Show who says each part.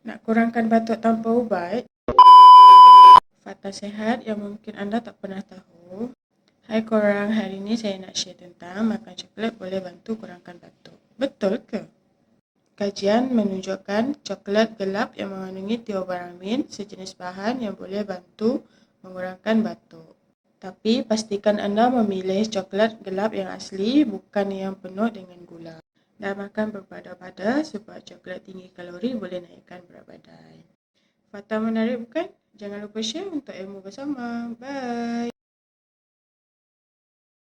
Speaker 1: Nak kurangkan batuk tanpa ubat? Fakta sehat yang mungkin anda tak pernah tahu. Hai korang, hari ini saya nak share tentang makan coklat boleh bantu kurangkan batuk. Betul ke? Kajian menunjukkan coklat gelap yang mengandungi tiobaramin, sejenis bahan yang boleh bantu mengurangkan batuk. Tapi pastikan anda memilih coklat gelap yang asli, bukan yang penuh dengan gula. Dan makan berpada-pada sebab coklat tinggi kalori boleh naikkan berat badan. Fakta menarik bukan? Jangan lupa share untuk ilmu bersama. Bye.